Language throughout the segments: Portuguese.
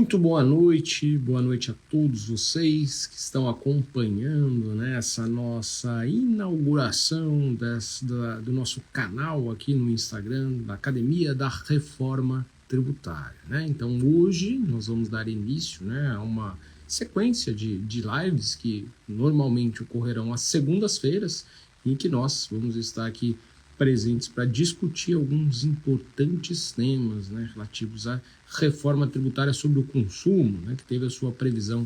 Muito boa noite a todos vocês que estão acompanhando, né, essa nossa inauguração do nosso canal aqui no Instagram, da Academia da Reforma Tributária, né? Então hoje nós vamos dar início, né, a uma sequência de lives que normalmente ocorrerão às segundas-feiras, em que nós vamos estar aqui presentes para discutir alguns importantes temas, né, relativos à reforma tributária sobre o consumo, né, que teve a sua previsão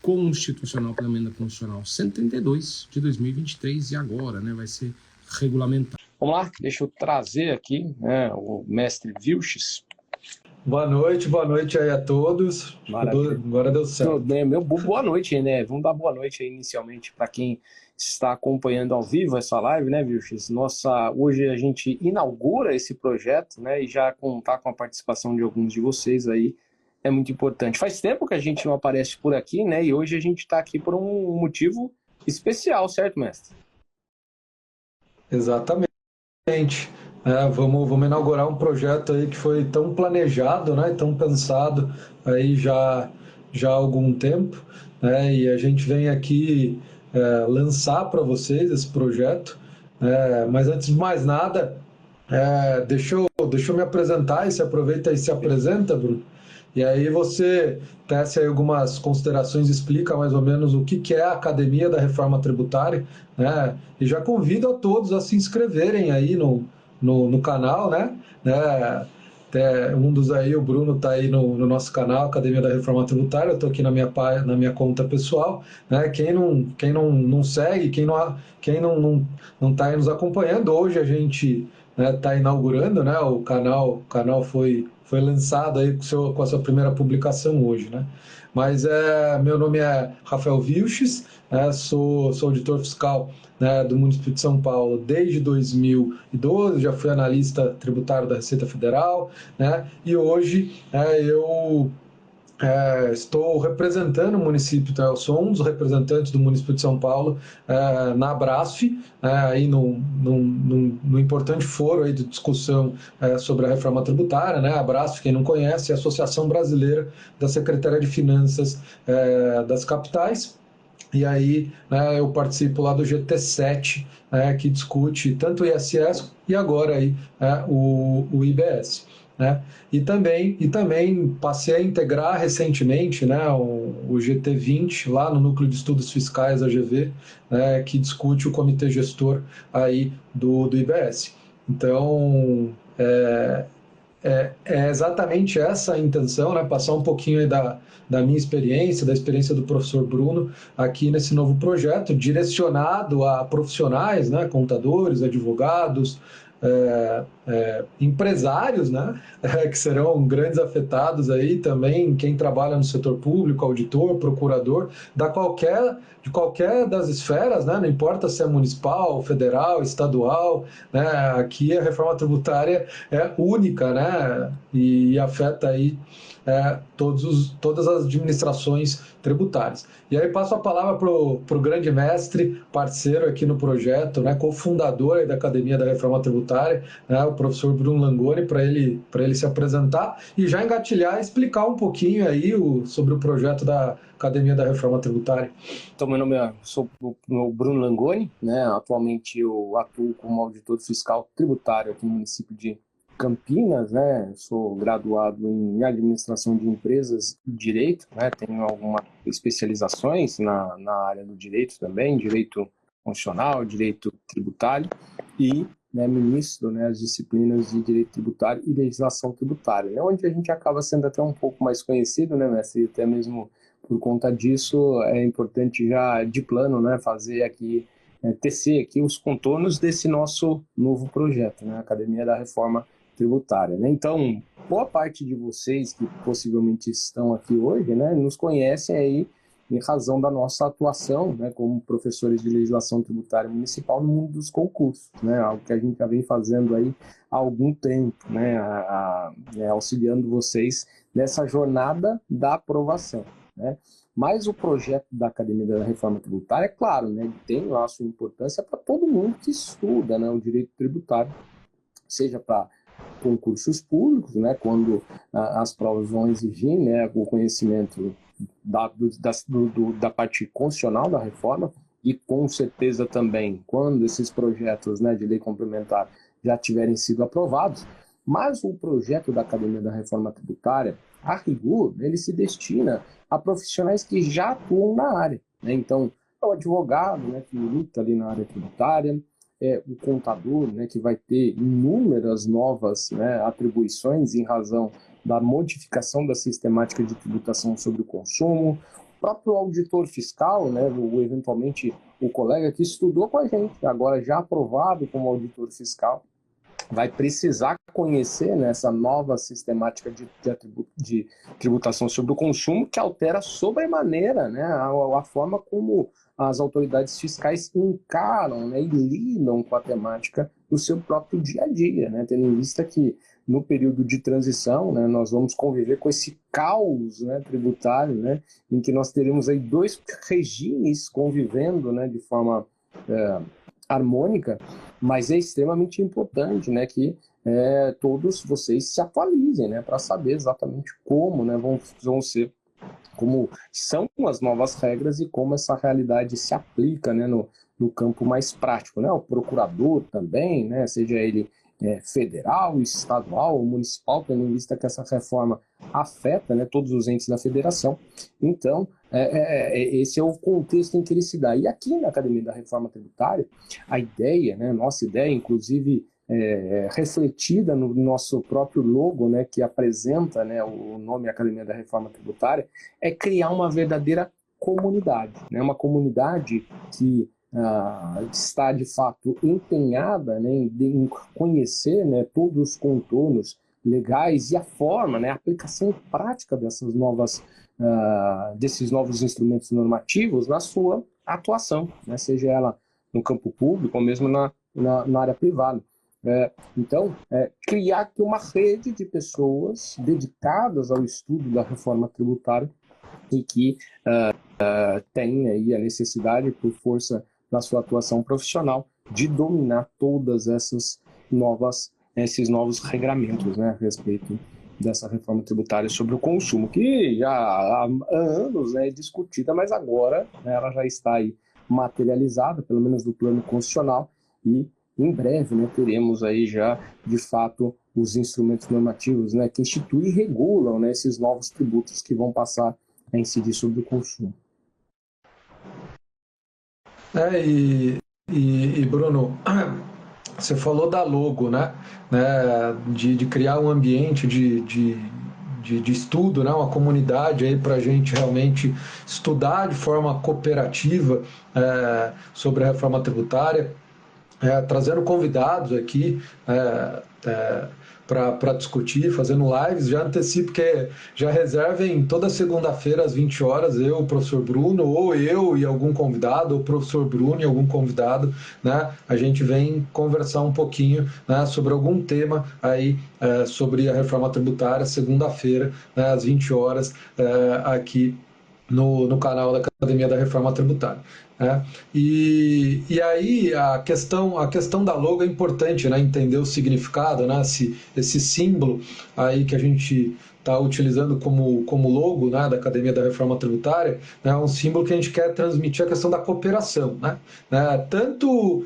constitucional pela Emenda Constitucional 132 de 2023 e agora, né, vai ser regulamentado. Vamos lá, deixa eu trazer aqui, né, o mestre Vilches. Boa noite aí a todos. Maravilha. Agora deu certo. Boa noite, né? Vamos dar boa noite aí inicialmente para quem está acompanhando ao vivo essa live, né, Vilches? Hoje a gente inaugura esse projeto, né? E já contar com a participação de alguns de vocês aí é muito importante. Faz tempo que a gente não aparece por aqui, né? E hoje a gente está aqui por um motivo especial, certo, mestre? Exatamente. Vamos inaugurar um projeto aí que foi tão planejado, né, tão pensado aí já há algum tempo, né, e a gente vem aqui lançar para vocês esse projeto, mas antes de mais nada, deixa eu me apresentar e se aproveita e se apresenta, Bruno. E aí você tece aí algumas considerações, explica mais ou menos o que é a Academia da Reforma Tributária, né? E já convido a todos a se inscreverem aí no canal, né? Até um dos aí, o Bruno está aí no nosso canal, Academia da Reforma Tributária, eu estou aqui na minha conta pessoal, né? Quem não segue, quem não está aí nos acompanhando, hoje a gente está inaugurando, né? O canal foi lançado aí com a sua primeira publicação hoje, né? Mas meu nome é Rafael Vilches, sou auditor fiscal, né, do município de São Paulo desde 2012, já fui analista tributário da Receita Federal, né? E hoje eu estou representando o município, então eu sou um dos representantes do município de São Paulo na Abrasf, aí num importante foro aí de discussão sobre a reforma tributária, né? A Abrasf, quem não conhece, é a Associação Brasileira da Secretaria de Finanças das Capitais. E aí eu participo lá do GT7, que discute tanto o ISS e agora aí, o IBS. Né? E também passei a integrar recentemente, né, o GT20 lá no Núcleo de Estudos Fiscais, AGV, que discute o comitê gestor aí do IBS. Então, é exatamente essa a intenção, né? Passar um pouquinho aí da minha experiência, da experiência do professor Bruno aqui nesse novo projeto, direcionado a profissionais, né? Contadores, advogados, empresários, né? Que serão grandes afetados aí também, quem trabalha no setor público, auditor, procurador, de qualquer das esferas, né? Não importa se é municipal, federal, estadual, né? Aqui a reforma tributária é única, né? E afeta aí todas as administrações tributárias. E aí passo a palavra para o grande mestre, parceiro aqui no projeto, né, cofundador aí da Academia da Reforma Tributária, né, o professor Bruno Langoni, para ele se apresentar e já engatilhar e explicar um pouquinho aí sobre o projeto da Academia da Reforma Tributária. Então, meu nome sou o Bruno Langoni, né? Atualmente eu atuo como auditor fiscal tributário aqui no município de Campinas, né? Sou graduado em administração de empresas e direito, né? Tenho algumas especializações na área do direito também, direito constitucional, direito tributário e, né, ministro, né, as disciplinas de direito tributário e legislação tributária, né? Onde a gente acaba sendo até um pouco mais conhecido, né, mestre? Até mesmo por conta disso é importante já de plano, né, fazer aqui, tecer aqui os contornos desse nosso novo projeto, né, Academia da Reforma Tributária, né? Então, boa parte de vocês que possivelmente estão aqui hoje, né, nos conhecem aí em razão da nossa atuação, né, como professores de legislação tributária municipal no mundo dos concursos, né, algo que a gente já vem fazendo aí há algum tempo, né, auxiliando vocês nessa jornada da aprovação, né? Mas o projeto da Academia da Reforma Tributária, é claro, né, ele tem a sua importância para todo mundo que estuda, né, o direito tributário, seja para concursos públicos, né, quando as provas vão exigir, né, o conhecimento da parte constitucional da reforma, e com certeza também quando esses projetos, né, de lei complementar já tiverem sido aprovados. Mas o projeto da Academia da Reforma Tributária, a rigor, ele se destina a profissionais que já atuam na área, né? Então, é o advogado, né, que luta ali na área tributária, é o contador, né, que vai ter inúmeras novas, né, atribuições em razão da modificação da sistemática de tributação sobre o consumo, o próprio auditor fiscal, né, eventualmente o colega que estudou com a gente, agora já aprovado como auditor fiscal, vai precisar conhecer, né, essa nova sistemática de tributação sobre o consumo, que altera sobremaneira, né, a forma como as autoridades fiscais encaram, né, e lidam com a temática do seu próprio dia a dia, né, tendo em vista que no período de transição, né, nós vamos conviver com esse caos, né, tributário, né, em que nós teremos aí dois regimes convivendo, né, de forma harmônica, mas é extremamente importante, né, que todos vocês se atualizem, né, para saber exatamente como, né, vão ser, como são as novas regras e como essa realidade se aplica, né, no campo mais prático, né, o procurador também, né, seja ele federal, estadual ou municipal, tendo em vista que essa reforma afeta, né, todos os entes da federação. Então, esse é o contexto em que ele se dá. E aqui na Academia da Reforma Tributária, a ideia, né, nossa ideia, inclusive refletida no nosso próprio logo, né, que apresenta, né, o nome Academia da Reforma Tributária, é criar uma verdadeira comunidade, né, uma comunidade que está de fato empenhada, né, em conhecer, né, todos os contornos legais e a forma, né, a aplicação prática desses novos instrumentos normativos na sua atuação, né, seja ela no campo público ou mesmo na área privada. Então, criar aqui uma rede de pessoas dedicadas ao estudo da reforma tributária e que tem aí a necessidade, por força da sua atuação profissional, de dominar todas esses novos regramentos, né, a respeito dessa reforma tributária sobre o consumo, que já há anos, né, é discutida, mas agora, né, ela já está aí materializada, pelo menos no plano constitucional, e em breve, né, teremos aí já, de fato, os instrumentos normativos, né, que instituem e regulam, né, esses novos tributos que vão passar a incidir sobre o consumo. Bruno, você falou da logo, né? De criar um ambiente de estudo, né? Uma comunidade aí para a gente realmente estudar de forma cooperativa sobre a reforma tributária, trazendo convidados aqui para discutir, fazendo lives. Já antecipo que já reservem toda segunda-feira às 20 horas, eu, o professor Bruno, ou eu e algum convidado, ou o professor Bruno e algum convidado, né? A gente vem conversar um pouquinho, né, sobre algum tema aí, sobre a reforma tributária, segunda-feira, né, às 20 horas, aqui no canal da Academia da Reforma Tributária. E aí a questão da logo é importante, né? Entender o significado, né? Esse símbolo aí que a gente está utilizando como logo, né, da Academia da Reforma Tributária, né, é um símbolo que a gente quer transmitir a questão da cooperação, né? Tanto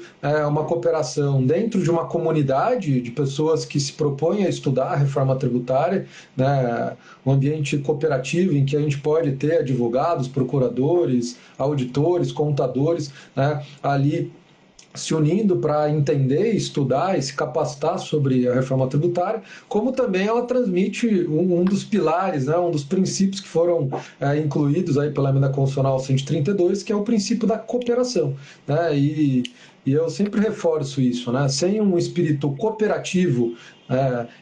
uma cooperação dentro de uma comunidade de pessoas que se propõem a estudar a reforma tributária, né, um ambiente cooperativo em que a gente pode ter advogados, procuradores, auditores, contadores, né, ali se unindo para entender, estudar e se capacitar sobre a reforma tributária, como também ela transmite um dos pilares, né, um dos princípios que foram incluídos aí pela Emenda Constitucional 132, que é o princípio da cooperação, né, e eu sempre reforço isso, né, sem um espírito cooperativo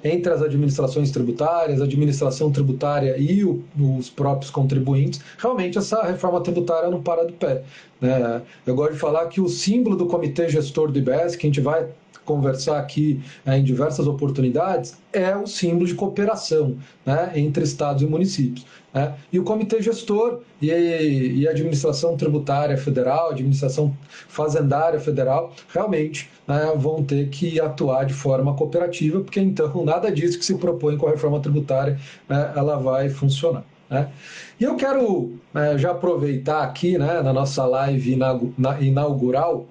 entre as administrações tributárias, a administração tributária e os próprios contribuintes, realmente essa reforma tributária não para do pé. Eu gosto de falar que o símbolo do comitê gestor do IBS, que a gente vai conversar aqui em diversas oportunidades, é o símbolo de cooperação, né, entre estados e municípios. Né? E o Comitê Gestor e a Administração Tributária Federal, Administração Fazendária Federal, realmente, né, vão ter que atuar de forma cooperativa, porque então nada disso que se propõe com a reforma tributária, né, ela vai funcionar. Né? E eu quero já aproveitar aqui, né, na nossa live inaugural,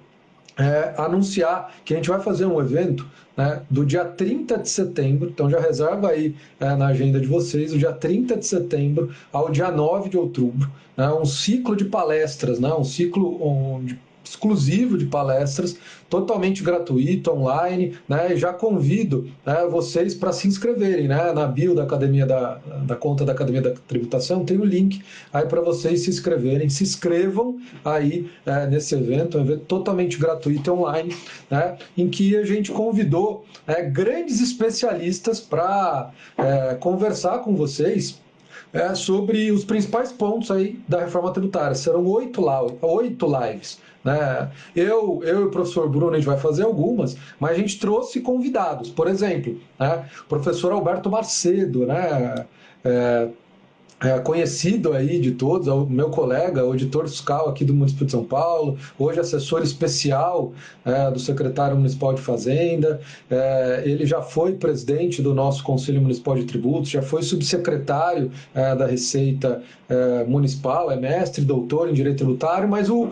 anunciar que a gente vai fazer um evento, né, do dia 30 de setembro, então já reserva aí na agenda de vocês, do dia 30 de setembro ao dia 9 de outubro, né, um ciclo de palestras, né, um ciclo exclusivo de palestras, totalmente gratuito, online, né, e já convido, né, vocês para se inscreverem, né, na bio da Academia da conta da Academia da Tributação, tem o link aí para vocês se inscreverem, se inscrevam aí nesse evento, um evento totalmente gratuito online, né, em que a gente convidou grandes especialistas para conversar com vocês sobre os principais pontos aí da reforma tributária. Serão 8 lives. Né? Eu e o professor Bruno, a gente vai fazer algumas, mas a gente trouxe convidados. Por exemplo, né, o professor Alberto Macedo, né, conhecido aí de todos, o meu colega, auditor fiscal aqui do município de São Paulo, hoje assessor especial do secretário municipal de Fazenda, ele já foi presidente do nosso Conselho Municipal de Tributos, já foi subsecretário da Receita Municipal, é mestre, doutor em Direito Tributário, mas o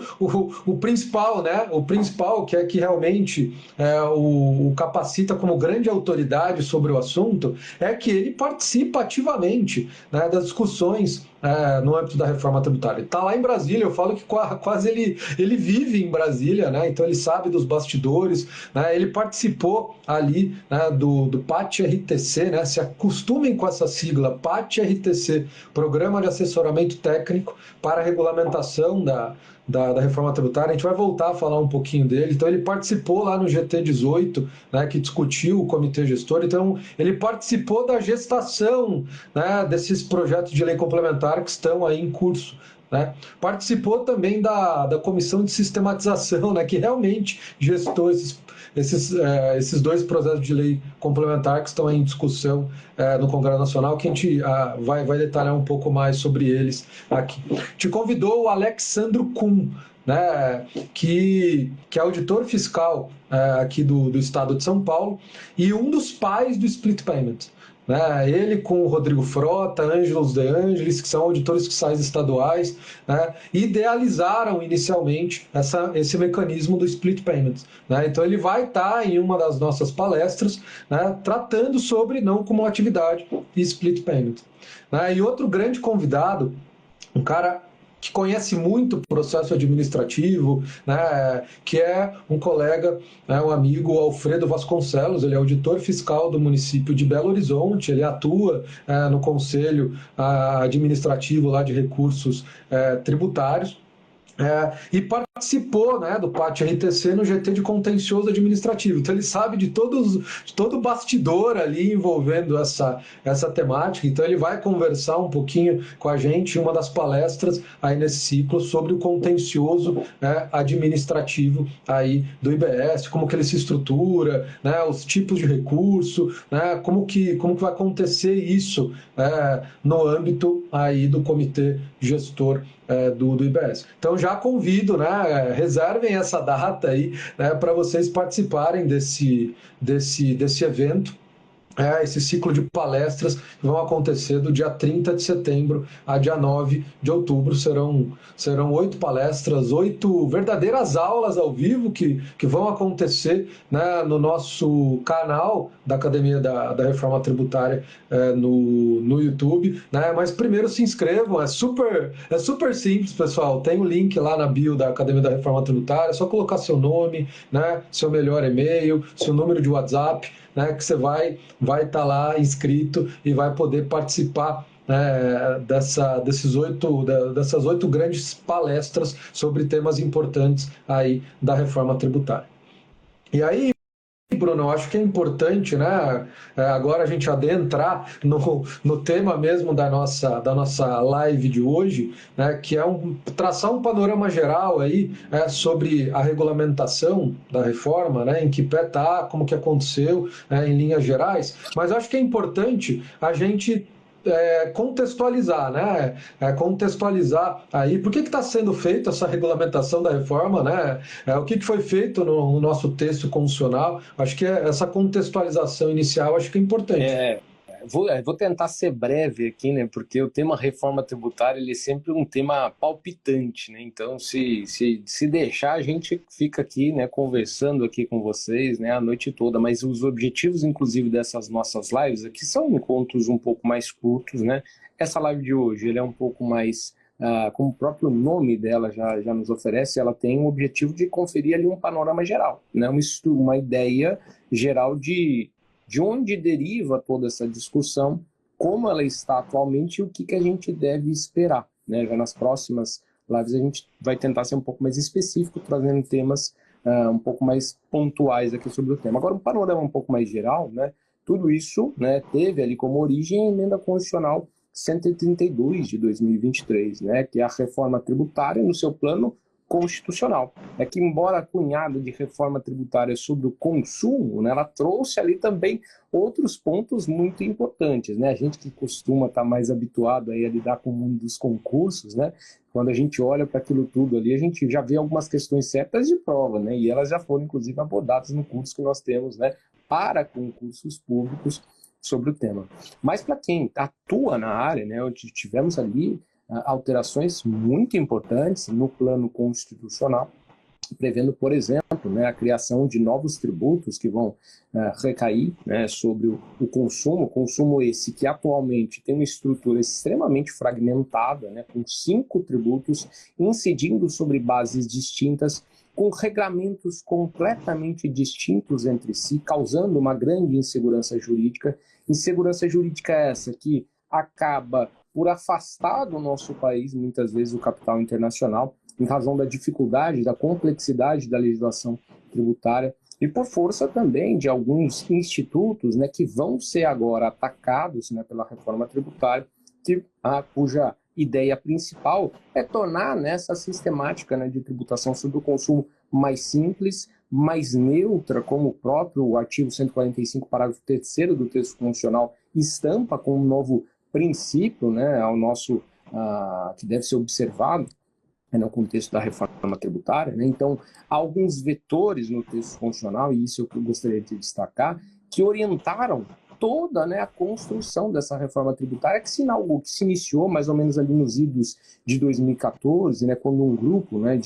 principal, né, o principal que é que realmente o capacita como grande autoridade sobre o assunto, é que ele participa ativamente, né, das discussões no âmbito da reforma tributária. Está lá em Brasília, eu falo que quase ele vive em Brasília, né? Então ele sabe dos bastidores, né? Ele participou ali, né, do PAT-RTC, né? Se acostumem com essa sigla, PAT-RTC, Programa de Assessoramento Técnico para a Regulamentação da reforma tributária. A gente vai voltar a falar um pouquinho dele. Então ele participou lá no GT18, né, que discutiu o comitê gestor. Então ele participou da gestação, né, desses projetos de lei complementar que estão aí em curso. Né? Participou também da comissão de sistematização, né, que realmente gestou esses dois projetos de lei complementar que estão em discussão no Congresso Nacional, que a gente vai detalhar um pouco mais sobre eles aqui. Te convidou o Alexandro Kuhn, né, que é auditor fiscal aqui do estado de São Paulo e um dos pais do split payment. Né? Ele com o Rodrigo Frota, Ângelos De Angelis, que são auditores fiscais estaduais, né, idealizaram inicialmente esse mecanismo do split payment. Né? Então ele vai estar em uma das nossas palestras, né, tratando sobre não cumulatividade e split payment. Né? E outro grande convidado, um cara que conhece muito o processo administrativo, né, que é um colega, né, um amigo, Alfredo Vasconcelos. Ele é auditor fiscal do município de Belo Horizonte, ele atua no Conselho Administrativo lá de Recursos Tributários, e participou, né, do PAT-RTC no GT de contencioso administrativo. Então ele sabe de todo o bastidor ali envolvendo essa temática. Então ele vai conversar um pouquinho com a gente em uma das palestras aí nesse ciclo sobre o contencioso administrativo aí do IBS, como que ele se estrutura, né, os tipos de recurso, né, como que vai acontecer isso no âmbito aí do comitê gestor do IBS. Então já convido, né, reservem essa data aí, né, para vocês participarem desse evento. Esse ciclo de palestras que vão acontecer do dia 30 de setembro a dia 9 de outubro. Serão 8 palestras, 8 verdadeiras aulas ao vivo que vão acontecer, né, no nosso canal da Academia da Reforma Tributária no YouTube. Né? Mas primeiro se inscrevam, é super simples, pessoal. Tem o link lá na bio da Academia da Reforma Tributária, é só colocar seu nome, né, seu melhor e-mail, seu número de WhatsApp, né, que você vai estar lá inscrito e vai poder participar dessas 8 grandes palestras sobre temas importantes aí da reforma tributária. E aí, Bruno, eu acho que é importante, né? Agora a gente adentrar no tema mesmo da nossa live de hoje, né? Que é traçar um panorama geral aí sobre a regulamentação da reforma, né? Em que pé está, como que aconteceu, em linhas gerais. Mas acho que é importante a gente contextualizar, né? Contextualizar aí por que está sendo feita essa regulamentação da reforma, né? O que foi feito no nosso texto constitucional. Acho que essa contextualização inicial acho que é importante. Vou tentar ser breve aqui, né? Porque o tema reforma tributária ele é sempre um tema palpitante, né? Então, se deixar, a gente fica aqui, né, conversando aqui com vocês, né, a noite toda. Mas os objetivos, inclusive, dessas nossas lives aqui são encontros um pouco mais curtos, né? Essa live de hoje, ele é um pouco mais como o próprio nome dela já nos oferece, ela tem o objetivo de conferir ali um panorama geral, né? Uma ideia geral de onde deriva toda essa discussão, como ela está atualmente e o que a gente deve esperar, né? Já nas próximas lives a gente vai tentar ser um pouco mais específico, trazendo temas um pouco mais pontuais aqui sobre o tema. Agora, um panorama um pouco mais geral, né? Tudo isso, né, teve ali como origem a emenda constitucional 132 de 2023, né, que é a reforma tributária no seu plano constitucional. É que, embora cunhada de reforma tributária sobre o consumo, né, ela trouxe ali também outros pontos muito importantes, né? A gente que costuma estar mais habituado aí a lidar com o mundo dos concursos, né? Quando a gente olha para aquilo tudo ali, a gente já vê algumas questões certas de prova, né? E elas já foram, inclusive, abordadas no curso que nós temos, né, para concursos públicos sobre o tema. Mas para quem atua na área, né, onde tivemos ali alterações muito importantes no plano constitucional, prevendo, por exemplo, né, a criação de novos tributos que vão recair, né, sobre o consumo esse que atualmente tem uma estrutura extremamente fragmentada, né, com 5 tributos incidindo sobre bases distintas, com regramentos completamente distintos entre si, causando uma grande insegurança jurídica. Insegurança jurídica essa que acaba por afastar do nosso país, muitas vezes, o capital internacional, em razão da dificuldade, da complexidade da legislação tributária e por força também de alguns institutos, né, que vão ser agora atacados, né, pela reforma tributária, cuja ideia principal é tornar, né, essa sistemática, né, de tributação sobre o consumo mais simples, mais neutra, como o próprio artigo 145, parágrafo 3º do texto constitucional estampa com um novo princípio, né, ao nosso que deve ser observado no contexto da reforma tributária, né? Então, há alguns vetores no texto constitucional, e isso é o que eu gostaria de destacar, que orientaram toda, né, a construção dessa reforma tributária que se iniciou mais ou menos ali nos idos de 2014, né, quando um grupo, né,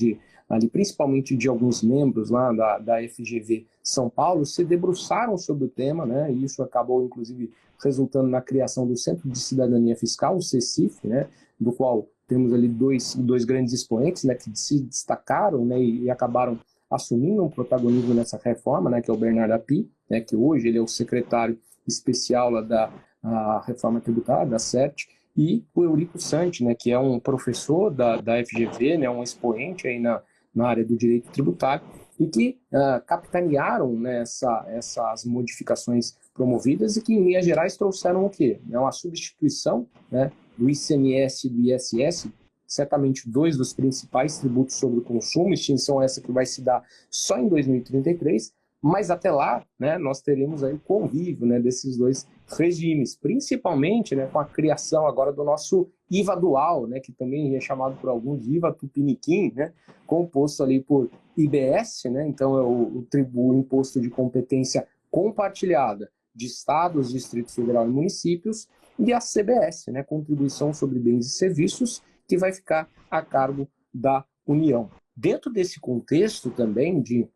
ali, principalmente de alguns membros lá da FGV São Paulo, se debruçaram sobre o tema, né, e isso acabou, inclusive, resultando na criação do Centro de Cidadania Fiscal, o CECIF, né, do qual temos ali dois grandes expoentes, né, que se destacaram, né, e acabaram assumindo um protagonismo nessa reforma, né, que é o Bernardo Api, né, que hoje ele é o secretário especial lá da reforma tributária, da CERT, e o Eurico Santi, né, que é um professor da FGV, né, um expoente aí na área do direito tributário, e que capitanearam, né, essas modificações promovidas e que, em linhas gerais, trouxeram o quê? Uma substituição, né, do ICMS e do ISS, certamente dois dos principais tributos sobre o consumo, extinção essa que vai se dar só em 2033, mas até lá, né, nós teremos aí o convívio, né, desses dois regimes, principalmente, né, com a criação agora do nosso IVA dual, né, que também é chamado por alguns de IVA tupiniquim, né, composto ali por IBS, né, então é o imposto de competência compartilhada de estados, Distrito Federal e municípios, e a CBS, né, Contribuição sobre Bens e Serviços, que vai ficar a cargo da União. Dentro desse contexto também de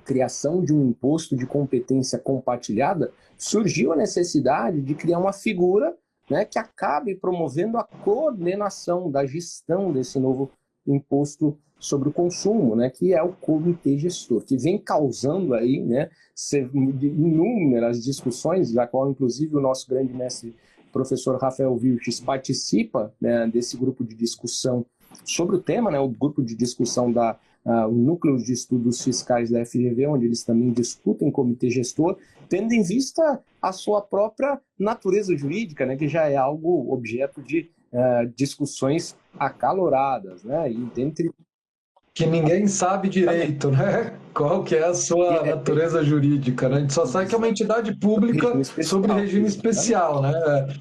criação de um imposto de competência compartilhada, surgiu a necessidade de criar uma figura, né, que acabe promovendo a coordenação da gestão desse novo imposto sobre o consumo, né, que é o comitê gestor, que vem causando aí, né, inúmeras discussões, da qual inclusive o nosso grande mestre professor Rafael Vilches participa, né, desse grupo de discussão sobre o tema, né, o grupo de discussão da o núcleo de estudos fiscais da FGV, onde eles também discutem comitê gestor, tendo em vista a sua própria natureza jurídica, né, que já é algo objeto de discussões acaloradas, né, e dentre... Que ninguém sabe direito, né? Qual que é a sua natureza jurídica, né? A gente só sabe que é uma entidade pública sobre regime especial, né?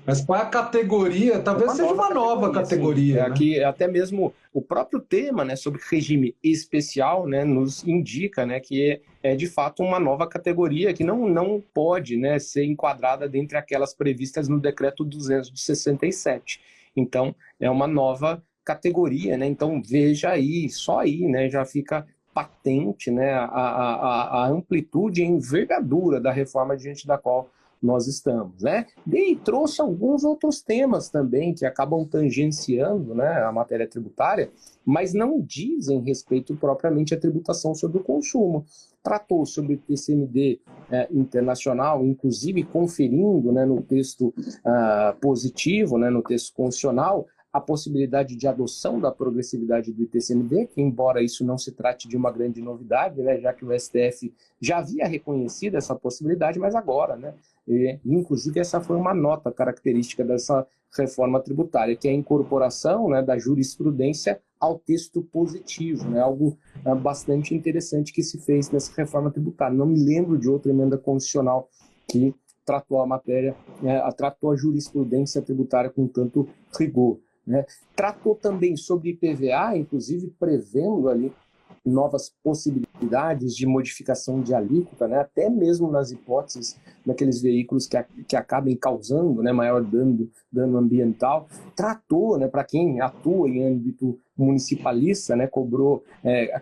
Mas qual é a categoria? Talvez seja uma nova categoria, né? Que até mesmo o próprio tema, né, sobre regime especial, né, nos indica, né, que é de fato uma nova categoria que não pode, né, ser enquadrada dentre aquelas previstas no decreto 200 de 67. Então, é uma nova categoria, né? Então veja aí, só aí, né, já fica patente, né, a amplitude e envergadura da reforma diante da qual nós estamos, né? E trouxe alguns outros temas também que acabam tangenciando, né, a matéria tributária, mas não dizem respeito propriamente à tributação sobre o consumo. Tratou sobre o TCMD internacional, inclusive conferindo, né, no texto positivo, né, no texto constitucional, a possibilidade de adoção da progressividade do ITCMD, que embora isso não se trate de uma grande novidade, né, já que o STF já havia reconhecido essa possibilidade, mas agora, né, inclusive essa foi uma nota característica dessa reforma tributária, que é a incorporação, né, da jurisprudência ao texto positivo, né, algo bastante interessante que se fez nessa reforma tributária. Não me lembro de outra emenda constitucional que tratou a matéria, tratou a jurisprudência tributária com tanto rigor. Né? Tratou também sobre IPVA, inclusive prevendo ali novas possibilidades de modificação de alíquota, né? Até mesmo nas hipóteses daqueles veículos que acabem causando, né, maior dano ambiental. Tratou, né, para quem atua em âmbito municipalista, né,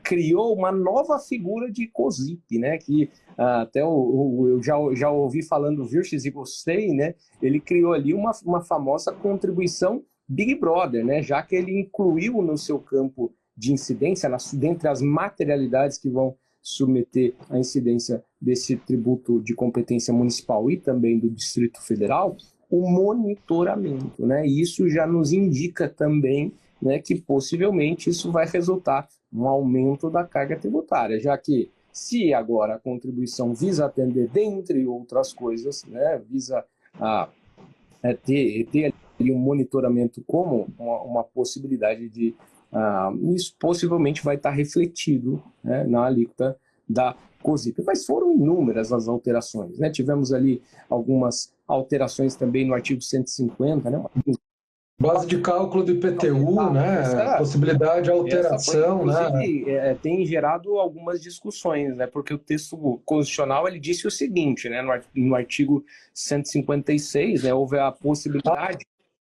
criou uma nova figura de COSIP, né, que até eu já ouvi falando do Virches e gostei, né? Ele criou ali uma famosa contribuição Big Brother, né? Já que ele incluiu no seu campo de incidência, dentre as materialidades que vão submeter à incidência desse tributo de competência municipal e também do Distrito Federal, o monitoramento, né? E isso já nos indica também, né, que possivelmente isso vai resultar um aumento da carga tributária, já que se agora a contribuição visa atender, dentre outras coisas, né, visa ter um monitoramento como uma possibilidade de... isso possivelmente vai estar refletido, né, na alíquota da COSIP. Mas foram inúmeras as alterações, né? Tivemos ali algumas alterações também no artigo 150, né? Base de cálculo do IPTU, né? Possibilidade de alteração, né? Tem gerado algumas discussões, né? Porque o texto constitucional ele disse o seguinte, né? No artigo 156, né? Houve a possibilidade...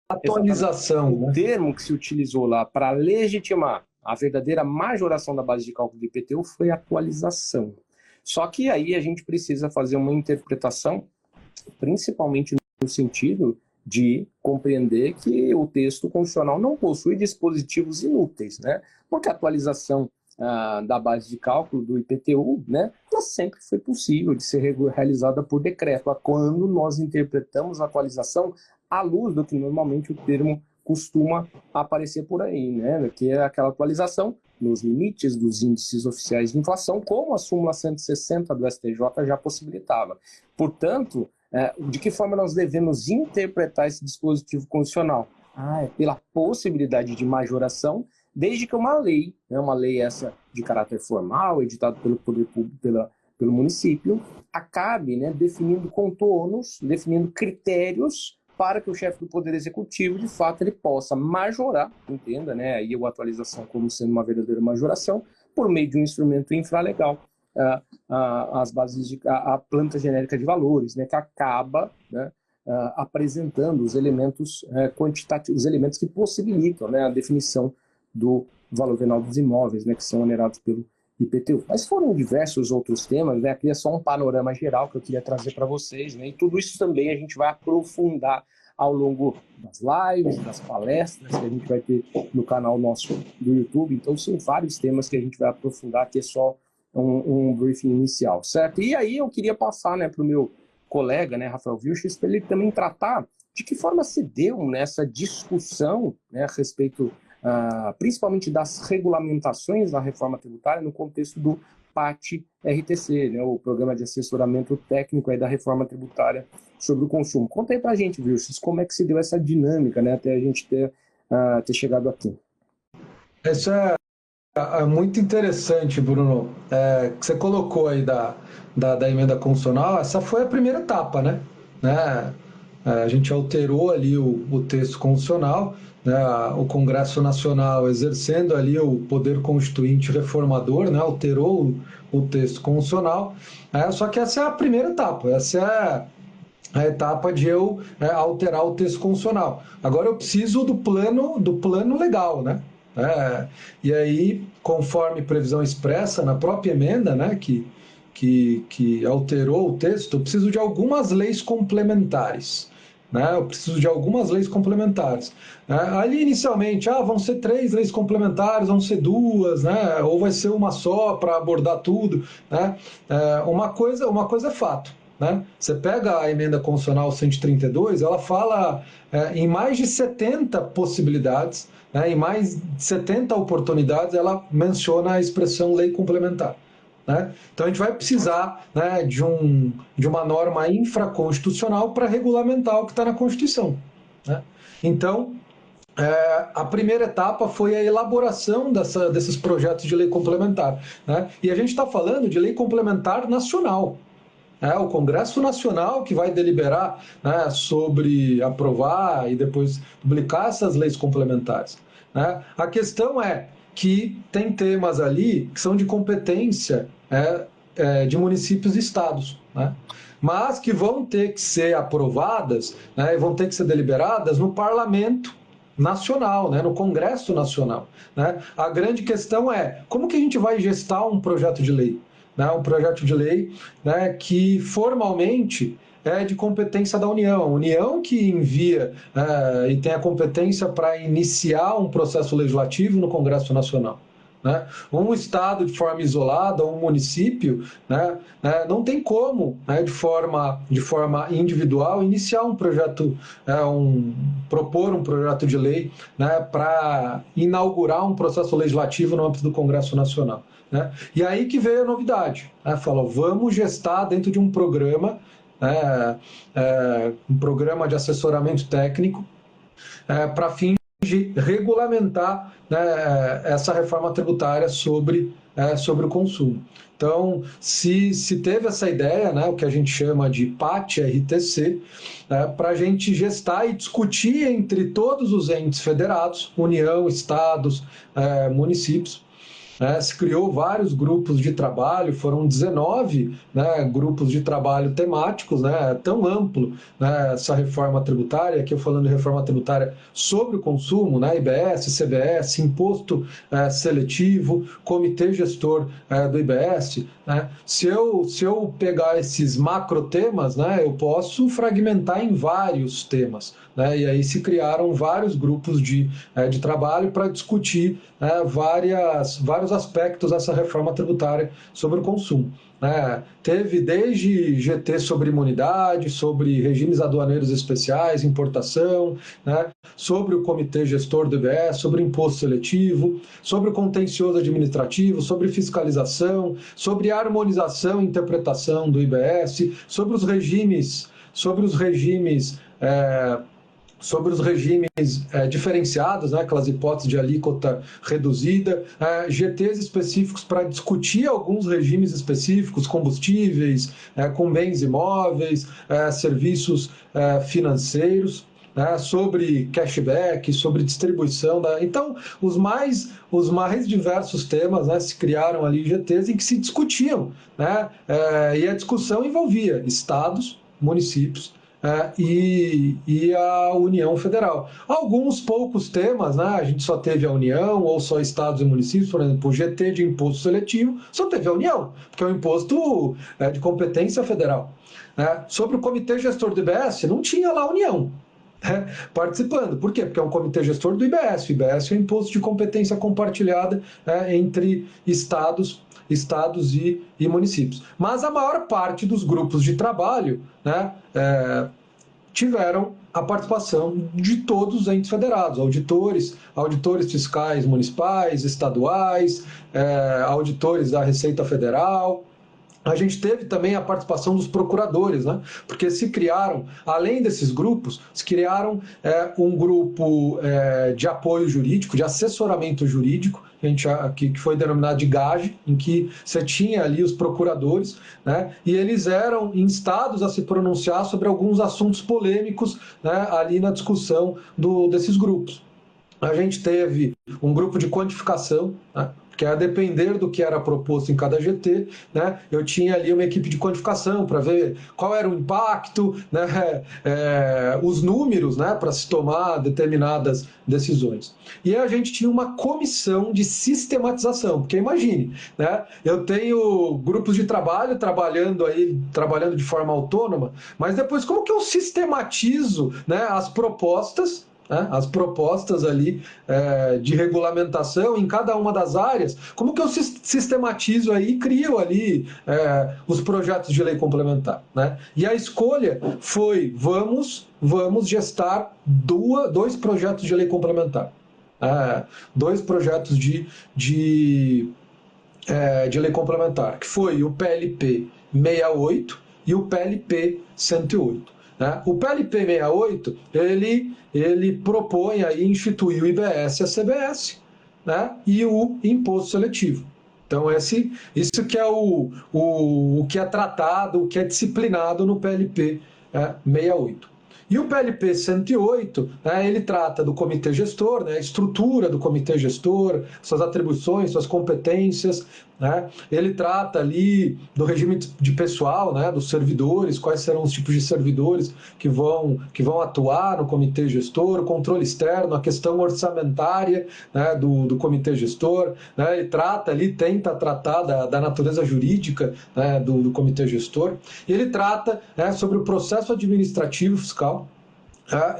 Atualização. O termo que se utilizou lá para legitimar a verdadeira majoração da base de cálculo do IPTU foi atualização. Só que aí a gente precisa fazer uma interpretação, principalmente no sentido de compreender que o texto constitucional não possui dispositivos inúteis, né? Porque a atualização da base de cálculo do IPTU, né, ela sempre foi possível de ser realizada por decreto, quando nós interpretamos a atualização à luz do que normalmente o termo costuma aparecer por aí, né, que é aquela atualização nos limites dos índices oficiais de inflação, como a súmula 160 do STJ já possibilitava. Portanto, de que forma nós devemos interpretar esse dispositivo constitucional? É pela possibilidade de majoração, desde que uma lei, né, uma lei essa de caráter formal, editada pelo poder público, pelo município, acabe, né, definindo contornos, definindo critérios para que o chefe do Poder Executivo, de fato, ele possa majorar, entenda, né, aí a atualização como sendo uma verdadeira majoração, por meio de um instrumento infralegal, as bases a planta genérica de valores, né, que acaba, né, apresentando os elementos quantitativos, os elementos que possibilitam, né, a definição do valor venal dos imóveis, né, que são onerados pelo IPTU. Mas foram diversos outros temas, né, aqui é só um panorama geral que eu queria trazer para vocês, né, e tudo isso também a gente vai aprofundar ao longo das lives, das palestras que a gente vai ter no canal nosso do YouTube. Então são vários temas que a gente vai aprofundar, aqui é só um briefing inicial, certo? E aí eu queria passar, né, para o meu colega, né, Rafael Vilches, para ele também tratar de que forma se deu nessa discussão, né, a respeito principalmente das regulamentações da reforma tributária no contexto do PAT-RTC, né, o Programa de Assessoramento Técnico aí da Reforma Tributária sobre o Consumo. Conta aí para a gente, Vilches, como é que se deu essa dinâmica, né, até a gente ter chegado aqui. Isso é muito interessante, Bruno, que você colocou aí da emenda constitucional. Essa foi a primeira etapa, né? A gente alterou ali o texto constitucional, né? O Congresso Nacional exercendo ali o poder constituinte reformador, né? Alterou o texto constitucional, só que essa é a primeira etapa, essa é a etapa de eu alterar o texto constitucional. Agora eu preciso do plano legal, né? E aí, conforme previsão expressa na própria emenda, né, que alterou o texto, eu preciso de algumas leis complementares. Né? Eu preciso de algumas leis complementares. Ali, inicialmente, vão ser 3 leis complementares, vão ser 2, né? Ou vai ser uma só para abordar tudo. Né? Uma coisa é fato. Né? Você pega a emenda constitucional 132, ela fala em mais de 70 possibilidades, né? Em mais de 70 oportunidades, ela menciona a expressão lei complementar. Né? Então a gente vai precisar, né, de uma norma infraconstitucional para regulamentar o que está na Constituição. Né? Então, a primeira etapa foi a elaboração desses projetos de lei complementar. Né? E a gente está falando de lei complementar nacional. O Congresso Nacional que vai deliberar, né, sobre aprovar e depois publicar essas leis complementares. Né? A questão é que tem temas ali que são de competência de municípios e estados, né? Mas que vão ter que ser aprovadas, né, e vão ter que ser deliberadas no Parlamento Nacional, né, no Congresso Nacional. Né? A grande questão é como que a gente vai gestar um projeto de lei? Né, um projeto de lei, né, que formalmente é de competência da União. A União que envia e tem a competência para iniciar um processo legislativo no Congresso Nacional. Né? Um estado de forma isolada, um município, né, não tem como, né, de forma individual, iniciar um projeto, propor um projeto de lei, né, para inaugurar um processo legislativo no âmbito do Congresso Nacional. Né? E aí que veio a novidade. Né? Falou, vamos gestar dentro de um programa, um programa de assessoramento técnico, para fins de regulamentar, né, essa reforma tributária sobre o consumo. Então, se teve essa ideia, né, o que a gente chama de PAT-RTC, para a gente gestar e discutir entre todos os entes federados, União, estados, municípios. Se criou vários grupos de trabalho, foram 19, né, grupos de trabalho temáticos, né, tão amplo, né, essa reforma tributária, aqui eu falando de reforma tributária sobre o consumo, né, IBS, CBS, imposto seletivo, comitê gestor do IBS. Né, se eu pegar esses macro temas, né, eu posso fragmentar em vários temas. Né, e aí se criaram vários grupos de trabalho para discutir vários aspectos dessa reforma tributária sobre o consumo. Teve desde GT sobre imunidade, sobre regimes aduaneiros especiais, importação, né, sobre o comitê gestor do IBS, sobre imposto seletivo, sobre o contencioso administrativo, sobre fiscalização, sobre harmonização e interpretação do IBS, sobre os regimes diferenciados, né, aquelas hipóteses de alíquota reduzida, GTs específicos para discutir alguns regimes específicos, combustíveis, com bens imóveis, serviços financeiros, sobre cashback, sobre distribuição. Então, os mais diversos temas, né, se criaram ali GTs em que se discutiam, né, e a discussão envolvia estados, municípios, e a União Federal. Alguns poucos temas, né, a gente só teve a União ou só estados e municípios, por exemplo, o GT de imposto seletivo, só teve a União, porque é um imposto de competência federal. Sobre o comitê gestor do IBS, não tinha lá a União participando. Por quê? Porque é um comitê gestor do IBS. O IBS é um imposto de competência compartilhada entre estados e municípios. Mas a maior parte dos grupos de trabalho, né, tiveram a participação de todos os entes federados, auditores fiscais municipais, estaduais, auditores da Receita Federal. A gente teve também a participação dos procuradores, né? Porque se criaram, além desses grupos, se criaram um grupo de apoio jurídico, de assessoramento jurídico, que foi denominado de GAGE, em que você tinha ali os procuradores, né? E eles eram instados a se pronunciar sobre alguns assuntos polêmicos, né? Ali na discussão desses grupos. A gente teve um grupo de quantificação, né? Que a depender do que era proposto em cada GT, né, eu tinha ali uma equipe de quantificação para ver qual era o impacto, né, os números, né, para se tomar determinadas decisões. E a gente tinha uma comissão de sistematização, porque imagine, né, eu tenho grupos de trabalho trabalhando de forma autônoma, mas depois como que eu sistematizo, né, as propostas ali de regulamentação em cada uma das áreas, como que eu sistematizo aí e crio ali os projetos de lei complementar, né? E a escolha foi, vamos gestar dois projetos de lei complementar. Dois projetos de lei complementar, que foi o PLP 68 e o PLP 108. O PLP 68, ele propõe aí instituir o IBS e a CBS, né, e o imposto seletivo. Então, isso que é o que é tratado, o que é disciplinado no PLP 68. E o PLP 108, ele trata do comitê gestor, né, a estrutura do comitê gestor, suas atribuições, suas competências, né? Ele trata ali do regime de pessoal, né, dos servidores, quais serão os tipos de servidores que vão atuar no comitê gestor, o controle externo, a questão orçamentária, né, do comitê gestor, né? Ele tenta tratar da natureza jurídica, né, do comitê gestor. E ele trata sobre o processo administrativo fiscal.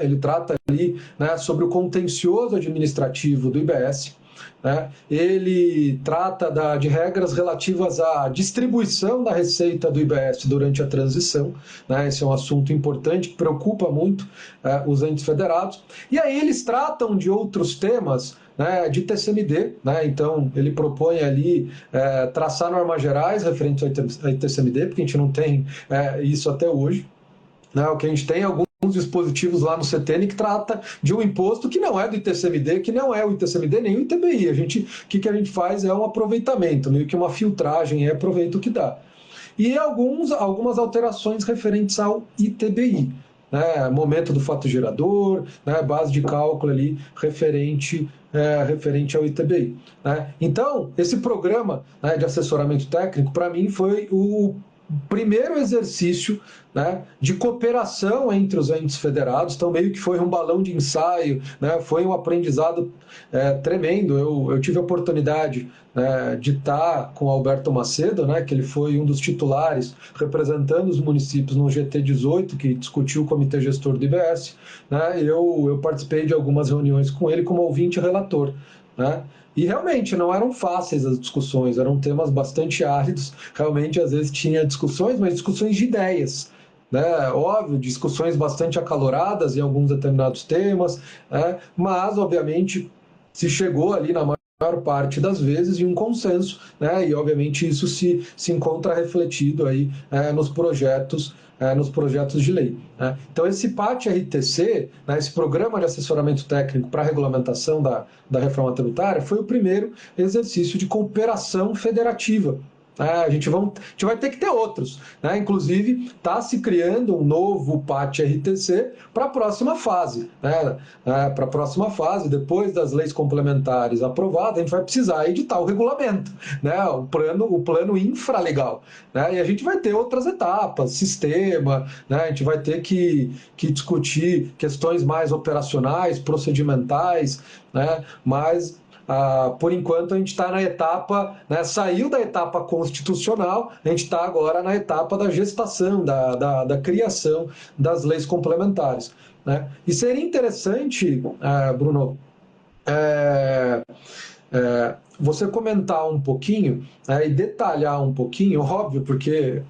Ele trata ali, né, sobre o contencioso administrativo do IBS. Né? Ele trata de regras relativas à distribuição da receita do IBS durante a transição. Né? Esse é um assunto importante que preocupa muito os entes federados. E aí eles tratam de outros temas, né, de TCMD, né? Então ele propõe ali traçar normas gerais referentes ao ITCMD, porque a gente não tem isso até hoje. Né? O que a gente tem é alguns dispositivos lá no CTN que trata de um imposto que não é do ITCMD, que não é o ITCMD nem o ITBI. O que a gente faz é um aproveitamento, meio que uma filtragem, aproveita o que dá. E algumas alterações referentes ao ITBI, né? Momento do fato gerador, né? Base de cálculo ali referente ao ITBI. Né? Então, esse programa, né, de assessoramento técnico, para mim, foi o primeiro exercício, né, de cooperação entre os entes federados. Então, meio que foi um balão de ensaio, né, foi um aprendizado tremendo. Eu tive a oportunidade de estar com o Alberto Macedo, né, que ele foi um dos titulares representando os municípios no GT18, que discutiu o comitê gestor do IBS. Né, eu participei de algumas reuniões com ele como ouvinte e relator. Né? E realmente não eram fáceis as discussões, eram temas bastante áridos. Realmente, às vezes, tinha discussões, mas discussões de ideias. Né? Óbvio, discussões bastante acaloradas em alguns determinados temas, né? Mas, obviamente, se chegou ali na maior parte das vezes em um consenso, né? E, obviamente, isso se encontra refletido aí nos projetos de lei. Né? Então, esse PAT-RTC, né, esse Programa de Assessoramento Técnico para a Regulamentação da Reforma Tributária, foi o primeiro exercício de cooperação federativa. A gente vai ter que ter outros. Né? Inclusive, está se criando um novo PAT-RTC para a próxima fase. Né? Para a próxima fase, depois das leis complementares aprovadas, a gente vai precisar editar o regulamento, né? o plano infralegal. Né? E a gente vai ter outras etapas, sistema, né? A gente vai ter que discutir questões mais operacionais, procedimentais, né? Mas por enquanto a gente está na etapa, né, saiu da etapa constitucional, a gente está agora na etapa da gestação, da criação das leis complementares. Né? E seria interessante, Bruno, você comentar um pouquinho e detalhar um pouquinho, óbvio, porque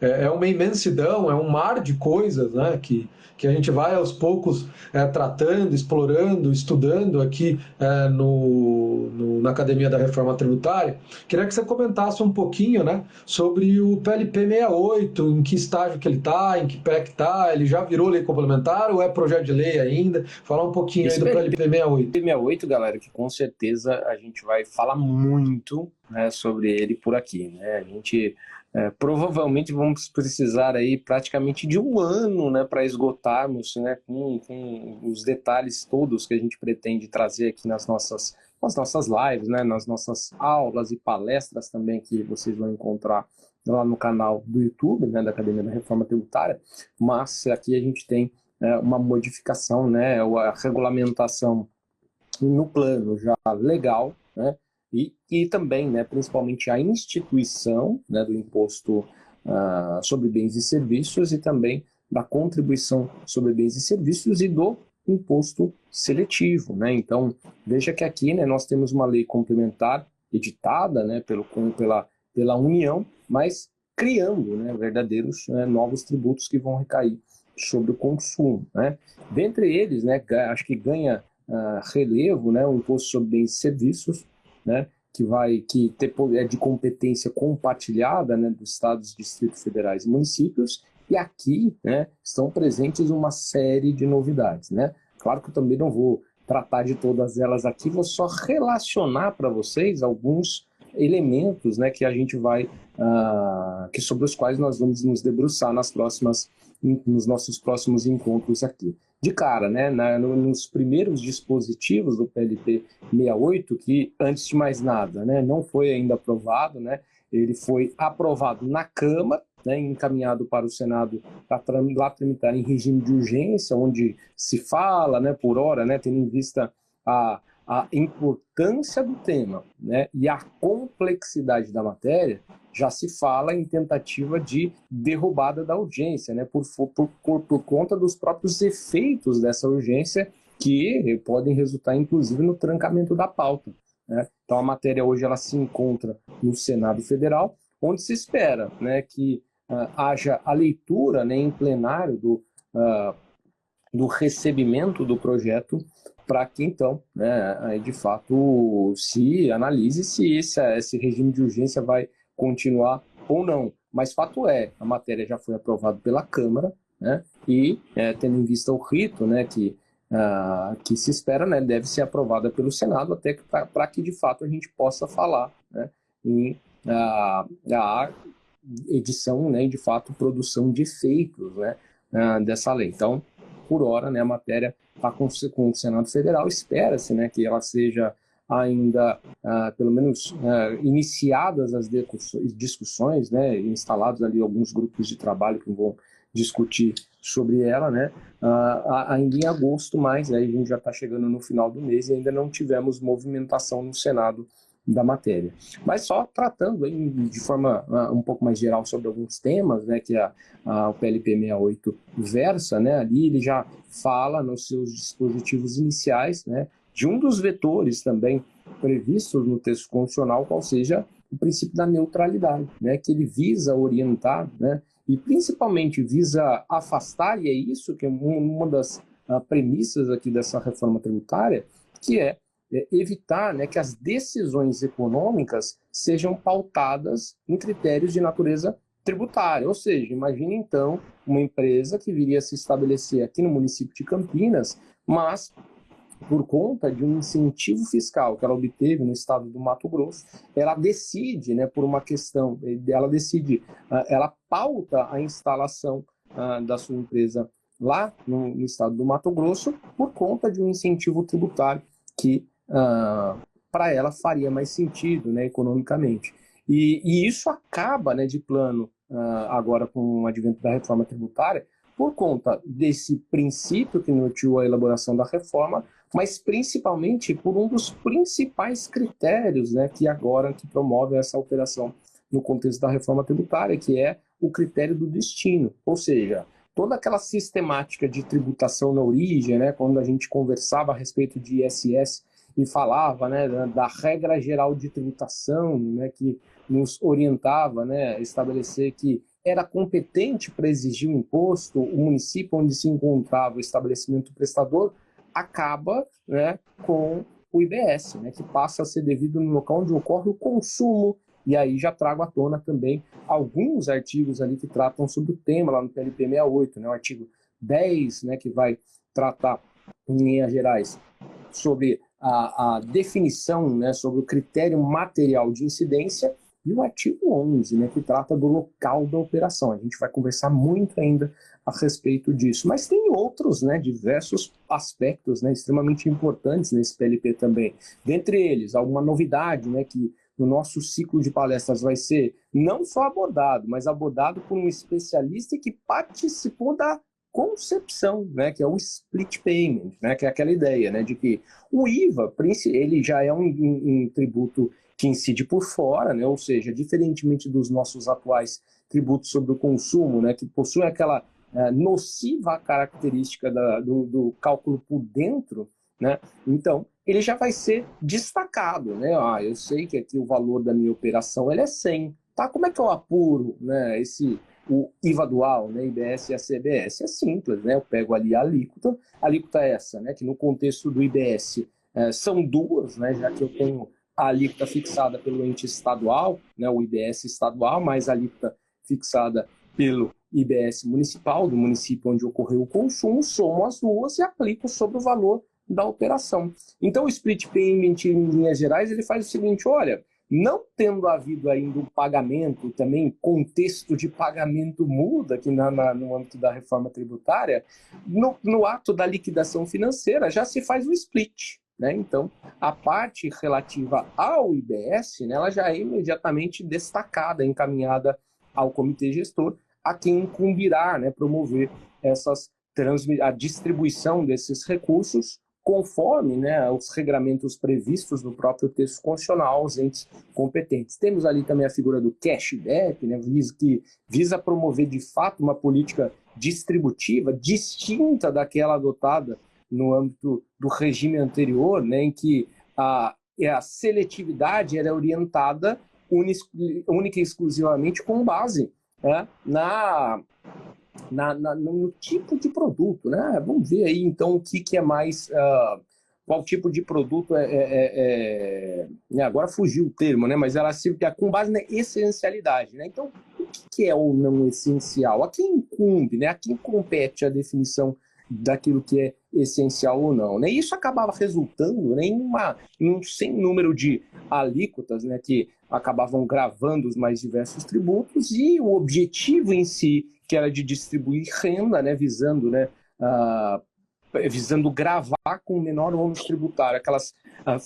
é uma imensidão, é um mar de coisas, né, que a gente vai aos poucos tratando, explorando, estudando aqui na Academia da Reforma Tributária. Queria que você comentasse um pouquinho, né, sobre o PLP 68, em que estágio que ele está, em que pé que está, ele já virou lei complementar ou é projeto de lei ainda? Falar um pouquinho aí Esse do PLP 68. 68, galera, que com certeza a gente vai falar muito, né, sobre ele por aqui, né? A gente provavelmente vamos precisar aí praticamente de um ano, né, para esgotarmos, né, com os detalhes todos que a gente pretende trazer aqui nas nossas lives, né, nas nossas aulas e palestras também que vocês vão encontrar lá no canal do YouTube, né, da Academia da Reforma Tributária. Mas aqui a gente tem uma modificação, né, a regulamentação no plano já legal, né, e também, né, principalmente a instituição, né, do imposto sobre bens e serviços e também da contribuição sobre bens e serviços e do imposto seletivo, né? Então, veja que aqui, né, nós temos uma lei complementar editada, né, pela União, mas criando, né, verdadeiros novos tributos que vão recair sobre o consumo, né? Dentre eles, né, acho que ganha relevo, né, o imposto sobre bens e serviços, né, é de competência compartilhada, né, dos estados, distritos federais e municípios, e aqui, né, estão presentes uma série de novidades, né? Claro que eu também não vou tratar de todas elas aqui, vou só relacionar para vocês alguns elementos, né, que a gente vai sobre os quais nós vamos nos debruçar nos nossos próximos encontros aqui. De cara, né, nos primeiros dispositivos do PLP 68, que antes de mais nada, né, não foi ainda aprovado, né, ele foi aprovado na Câmara, né, encaminhado para o Senado para lá tramitar em regime de urgência, onde se fala, né, por hora, né, tendo em vista a importância do tema, né, e a complexidade da matéria, já se fala em tentativa de derrubada da urgência, né, por conta dos próprios efeitos dessa urgência que podem resultar, inclusive, no trancamento da pauta, né? Então, a matéria hoje ela se encontra no Senado Federal, onde se espera, né, que haja a leitura, né, em plenário do recebimento do projeto para que, então, né, de fato, se analise se esse regime de urgência vai continuar ou não. Mas fato é, a matéria já foi aprovada pela Câmara, né, e, tendo em vista o rito, né, que se espera, né, deve ser aprovada pelo Senado, até para que, de fato, a gente possa falar, né, em a edição, né, e, de fato, produção de efeitos, né, dessa lei. Então, por hora, né, a matéria está com o Senado Federal, espera-se, né, que ela seja ainda, pelo menos, iniciadas as discussões, né, instalados ali alguns grupos de trabalho que vão discutir sobre ela, né, ainda em agosto, mas aí a gente já está chegando no final do mês e ainda não tivemos movimentação no Senado da matéria. Mas só tratando aí, de forma um pouco mais geral sobre alguns temas, né, que o PLP 68 versa, né, ali ele já fala nos seus dispositivos iniciais, né, de um dos vetores também previstos no texto constitucional, qual seja o princípio da neutralidade, né, que ele visa orientar, né, e principalmente visa afastar, e é isso que é uma das premissas aqui dessa reforma tributária, que é evitar, né, que as decisões econômicas sejam pautadas em critérios de natureza tributária. Ou seja, imagine então uma empresa que viria a se estabelecer aqui no município de Campinas, mas por conta de um incentivo fiscal que ela obteve no estado do Mato Grosso, ela decide, né, por uma questão, ela pauta a instalação da sua empresa lá no estado do Mato Grosso por conta de um incentivo tributário que para ela faria mais sentido, né, economicamente. E isso acaba, né, de plano, agora com o advento da reforma tributária, por conta desse princípio que norteou a elaboração da reforma, mas principalmente por um dos principais critérios, né, que promove essa alteração no contexto da reforma tributária, que é o critério do destino, ou seja, toda aquela sistemática de tributação na origem, né, quando a gente conversava a respeito de ISS e falava, né, da regra geral de tributação, né, que nos orientava, né, a estabelecer que era competente para exigir o imposto, o município onde se encontrava o estabelecimento prestador acaba, né, com o IBS, né, que passa a ser devido no local onde ocorre o consumo. E aí já trago à tona também alguns artigos ali que tratam sobre o tema lá no PLP 68, né, o artigo 10, né, que vai tratar, em linhas gerais, sobre a definição, né, sobre o critério material de incidência, e o artigo 11, né, que trata do local da operação. A gente vai conversar muito ainda a respeito disso. Mas tem outros, né, diversos aspectos, né, extremamente importantes nesse PLP também. Dentre eles, alguma novidade, né, que no nosso ciclo de palestras vai ser não só abordado, mas abordado por um especialista que participou da concepção, né, que é o split payment, né, que é aquela ideia, né, de que o IVA, ele já é um tributo que incide por fora, né, ou seja, diferentemente dos nossos atuais tributos sobre o consumo, né, que possuem aquela nociva característica do cálculo por dentro, né, então ele já vai ser destacado, né, eu sei que aqui o valor da minha operação ele é 100, tá, como é que eu apuro, né, o IVA dual, né, IBS e a CBS? É simples, né? Eu pego ali a alíquota é essa, né, que no contexto do IBS são duas, né, já que eu tenho a alíquota fixada pelo ente estadual, né, o IBS estadual, mais a alíquota fixada pelo IBS municipal, do município onde ocorreu o consumo, somo as duas e aplico sobre o valor da operação. Então, o split payment, em linhas gerais, ele faz o seguinte, olha, não tendo havido ainda um pagamento, também contexto de pagamento muda aqui no âmbito da reforma tributária, no ato da liquidação financeira já se faz o split, né? Então, a parte relativa ao IBS, né, ela já é imediatamente destacada, encaminhada ao comitê gestor, a quem incumbirá, né, promover a distribuição desses recursos conforme, né, os regramentos previstos no próprio texto constitucional aos entes competentes. Temos ali também a figura do cashback, né, que visa promover de fato uma política distributiva distinta daquela adotada no âmbito do regime anterior, né, em que a seletividade era orientada única e exclusivamente com base, né, no tipo de produto, né? Vamos ver aí então o que é mais, qual tipo de produto agora fugiu o termo, né? Mas ela se com base na essencialidade, né? Então, o que é ou não essencial? A quem incumbe, né? A quem compete a definição daquilo que é essencial ou não, né? Isso acabava resultando, né, em um sem número de alíquotas, né, que acabavam gravando os mais diversos tributos, e o objetivo em si, que era de distribuir renda, né, visando gravar com o menor ônus tributário aquelas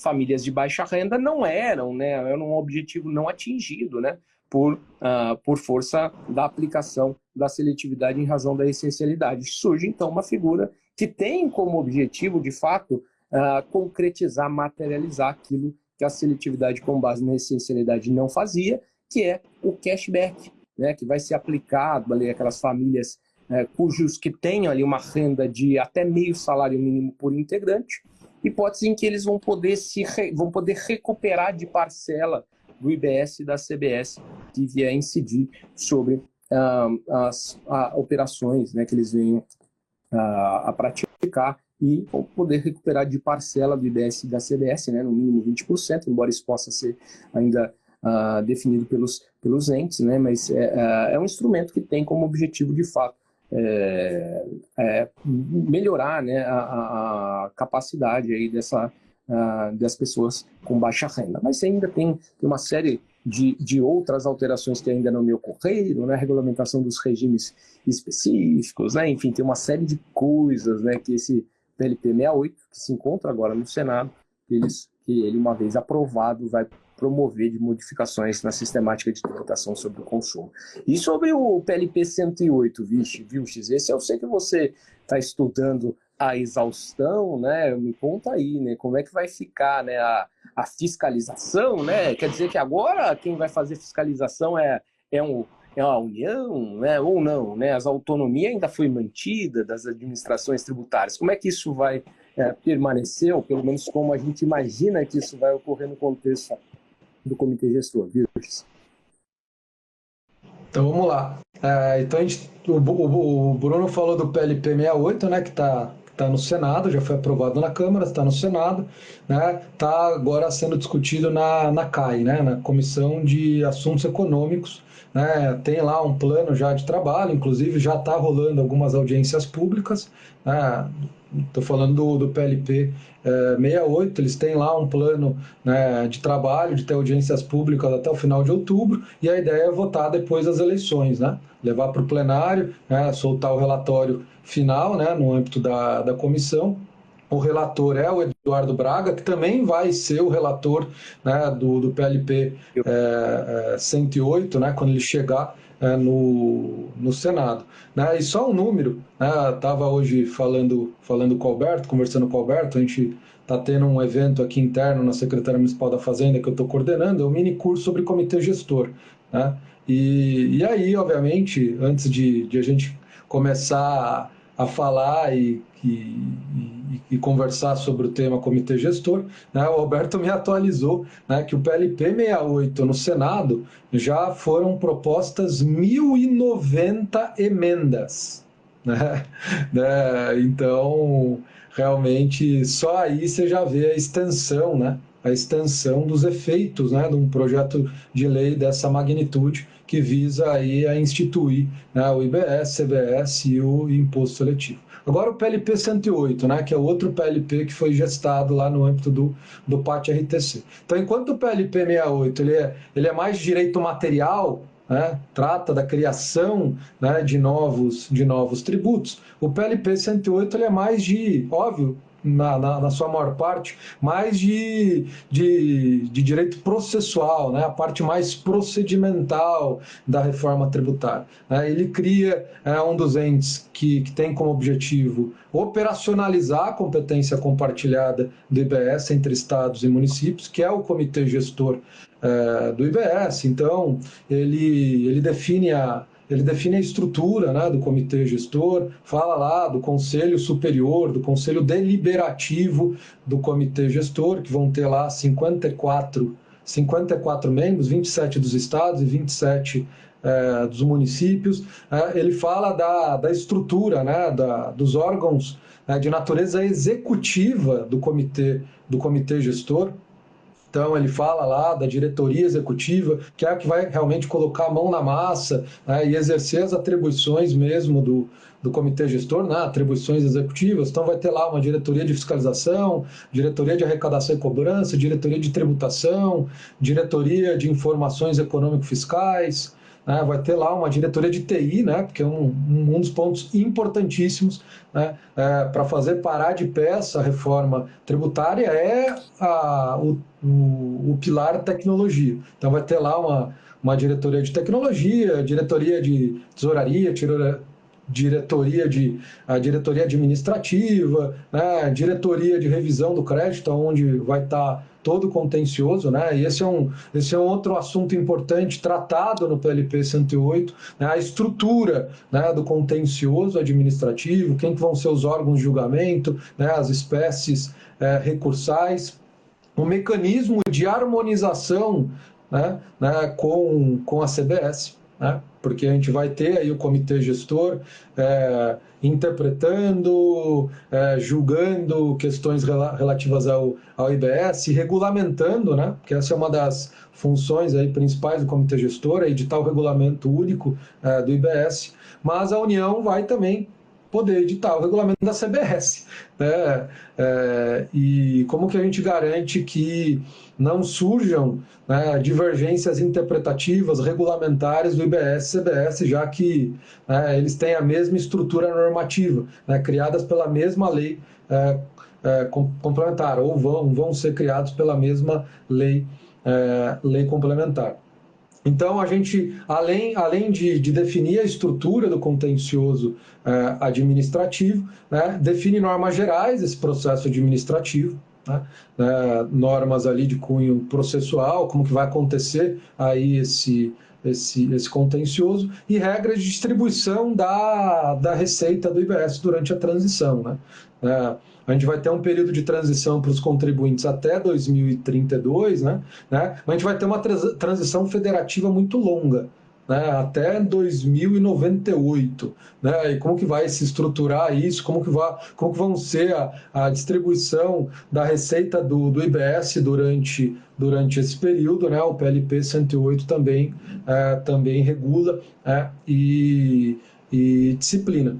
famílias de baixa renda, não eram, né, era um objetivo não atingido, né, por força da aplicação da seletividade em razão da essencialidade. Surge, então, uma figura que tem como objetivo, de fato, concretizar, materializar aquilo que a seletividade com base na essencialidade não fazia, que é o cashback, né, que vai ser aplicado ali àquelas famílias cujos que tenham ali uma renda de até meio salário mínimo por integrante, hipótese em que eles vão poder recuperar de parcela do IBS e da CBS que vier incidir sobre as operações, né, que eles venham a praticar, e vão poder recuperar de parcela do IBS e da CBS, né, no mínimo 20%, embora isso possa ser ainda definido pelos entes, né, mas é um instrumento que tem como objetivo, de fato, melhorar, né, a capacidade aí das pessoas com baixa renda. Mas ainda tem uma série de outras alterações que ainda não me ocorreram, né, regulamentação dos regimes específicos, né, enfim, tem uma série de coisas, né, que esse PLP 68, que se encontra agora no Senado, que ele, uma vez aprovado, vai promover de modificações na sistemática de tributação sobre o consumo. E sobre o PLP 108, viu, X? Esse eu sei que você está estudando a exaustão, né? Me conta aí, né? Como é que vai ficar, né, a fiscalização, né? Quer dizer que agora quem vai fazer fiscalização é a União, né? Ou não, né? As autonomias ainda foi mantida das administrações tributárias. Como é que isso vai permanecer, ou pelo menos como a gente imagina que isso vai ocorrer no contexto do comitê gestor, viu? Então vamos lá. Então o Bruno falou do PLP 68, né, que tá no Senado, já foi aprovado na Câmara, está no Senado, né, está agora sendo discutido na CAI, né, na Comissão de Assuntos Econômicos, né, tem lá um plano já de trabalho, inclusive já está rolando algumas audiências públicas, né, estou falando do PLP 68, eles têm lá um plano, né, de trabalho, de ter audiências públicas até o final de outubro, e a ideia é votar depois das eleições, né? Levar para o plenário, né, soltar o relatório final, né, no âmbito da comissão. O relator é o Eduardo Braga, que também vai ser o relator, né, do PLP 108, né, quando ele chegar no Senado. Né? E só um número, né, estava hoje falando com o Alberto, conversando com o Alberto, a gente está tendo um evento aqui interno na Secretaria Municipal da Fazenda que eu estou coordenando, é um mini curso sobre comitê gestor. Né? E aí, obviamente, antes de a gente começar a falar e conversar sobre o tema comitê gestor, né, o Alberto me atualizou, né, que o PLP 68 no Senado já foram propostas 1.090 emendas. Né? Então, realmente, só aí você já vê a extensão, né? A extensão dos efeitos, né, de um projeto de lei dessa magnitude que visa aí a instituir, né, o IBS, CBS e o Imposto Seletivo. Agora o PLP 108, né, que é outro PLP que foi gestado lá no âmbito do PAT-RTC. Então, enquanto o PLP 68 ele é mais direito material, né, trata da criação, né, de novos tributos, o PLP 108 ele é mais de, óbvio, na sua maior parte, mais de direito processual, né? A parte mais procedimental da reforma tributária. Né? Ele cria um dos entes que tem como objetivo operacionalizar a competência compartilhada do IBS entre estados e municípios, que é o comitê gestor do IBS. Então, ele define a estrutura, né, do comitê gestor, fala lá do conselho superior, do conselho deliberativo do comitê gestor, que vão ter lá 54 membros, 27 dos estados e 27 dos municípios. Ele fala da estrutura, né, dos órgãos de natureza executiva do comitê gestor. Então, ele fala lá da diretoria executiva, que é a que vai realmente colocar a mão na massa, né, e exercer as atribuições mesmo do comitê gestor, né, atribuições executivas. Então, vai ter lá uma diretoria de fiscalização, diretoria de arrecadação e cobrança, diretoria de tributação, diretoria de informações econômico-fiscais, né, vai ter lá uma diretoria de TI, né, porque um dos pontos importantíssimos, né, para fazer parar de pé essa reforma tributária é o pilar tecnologia. Então vai ter lá uma diretoria de tecnologia, diretoria de tesouraria, diretoria administrativa, né, diretoria de revisão do crédito, onde vai estar todo contencioso, né? E esse é um outro assunto importante tratado no PLP 108, né? A estrutura, né, do contencioso administrativo, quem que vão ser os órgãos de julgamento, né, as espécies recursais, o mecanismo de harmonização, com a CBS, né? Porque a gente vai ter aí o comitê gestor interpretando, julgando questões relativas ao IBS, regulamentando, né? Porque essa é uma das funções aí principais do comitê gestor, é editar o regulamento único do IBS, mas a União vai também poder editar o regulamento da CBS. Né? E como que a gente garante que não surjam, né, divergências interpretativas, regulamentares do IBS e CBS, já que eles têm a mesma estrutura normativa, né, criadas pela mesma lei complementar, ou vão ser criados pela mesma lei complementar. Então, a gente, além de definir a estrutura do contencioso administrativo, né, define normas gerais desse processo administrativo, né, normas ali de cunho processual, como que vai acontecer aí esse contencioso, e regras de distribuição da receita do IBS durante a transição. Né? A gente vai ter um período de transição para os contribuintes até 2032, né? Mas a gente vai ter uma transição federativa muito longa. né, até 2098, né, e como que vai se estruturar isso, como que vão ser a distribuição da receita do IBS durante esse período, né, o PLP 108 também regula, e disciplina.